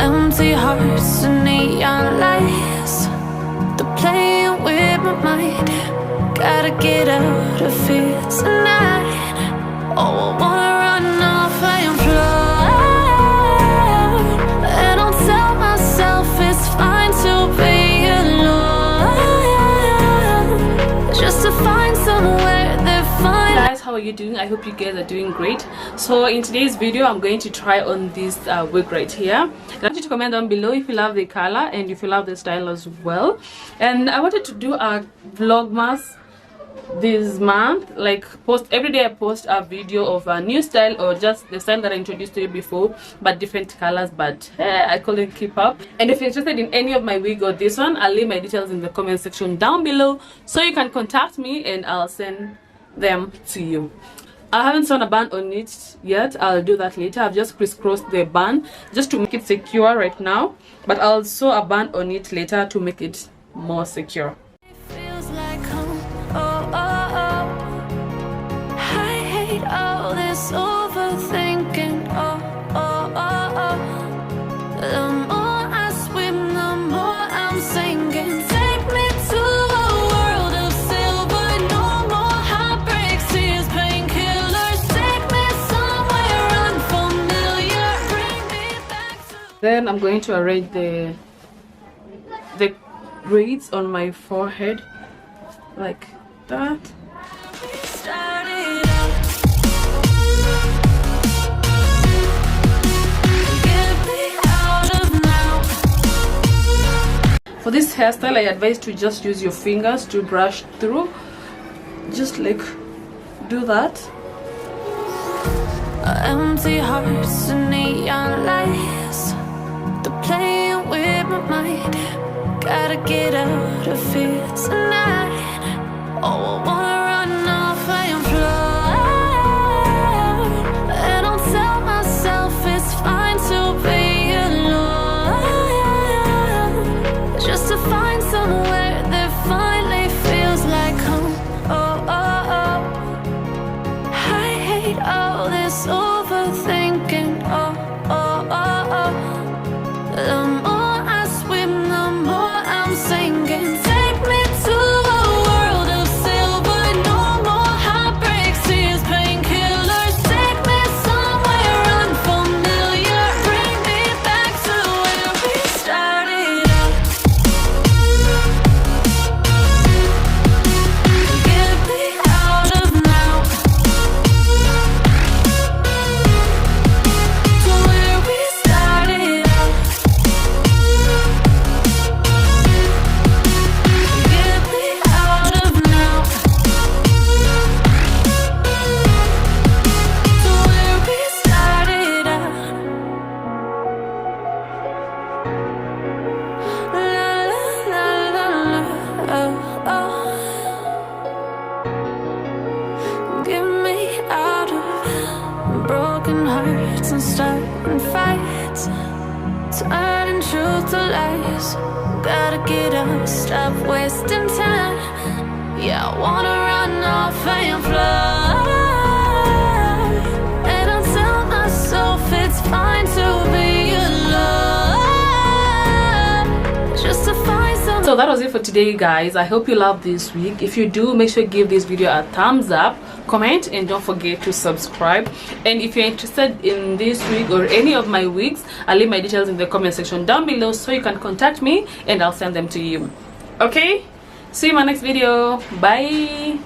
Empty hearts and neon lights, they're playing with my mind. Gotta get out of here tonight. Oh, I wanna run off and fly, and I'll tell myself it's fine to be alone, just to find somewhere that fine. Guys, how are you doing? I hope you guys are doing great. So in today's video, I'm going to try on this wig right here. I want you to comment down below if you love the color and if you love the style as well. And I wanted to do a vlogmas this month, like post every day. I post a video of a new style or just the style that I introduced to you before, but different colors, but I couldn't keep up. And if you're interested in any of my wig or this one, I'll leave my details in the comment section down below, so you can contact me and I'll send them to you. I haven't sewn a band on it yet. I'll do that later. I've just crisscrossed the band just to make it secure right now, but I'll sew a band on it later to make it more secure. All this overthinking, the more I swim, the more I'm sinking. Take me to a world of silver, no more heartbreaks, tears, painkillers. Take me somewhere unfamiliar, bring me back to... Then I'm going to arrange the braids on my forehead like that. For this hairstyle, I advise to just use your fingers to brush through. Just like do that. Empty hearts and neon lights, they're playing with my mind. Gotta get out of here tonight. Oh, I wanna run off and fly, and I'll tell myself it's fine to be alone, just to find somewhere that finally feels like home. I hate all this overthinking. The more I swim, the more I'm sinking. Take me to a world of silver, no more heartbreaks, tears, painkillers. Take me somewhere unfamiliar, bring me back to where we started out. Get me out of now, to where we started out. Get me out of now, to where we started out. La la la la la, oh. Get me out of broken hearts and starting fights, turning truth to lies. Gotta get up, stop wasting time. Yeah, I wanna run off and fly, and I'll tell myself it's fine to be alone, just to find some. So that was it for today, guys. I hope you love this wig. If you do, make sure you give this video a thumbs up, comment, and don't forget to subscribe. And if you're interested in this wig or any of my wigs, I'll leave my details in the comment section down below, so you can contact me and I'll send them to you. Okay, see you in my next video. Bye.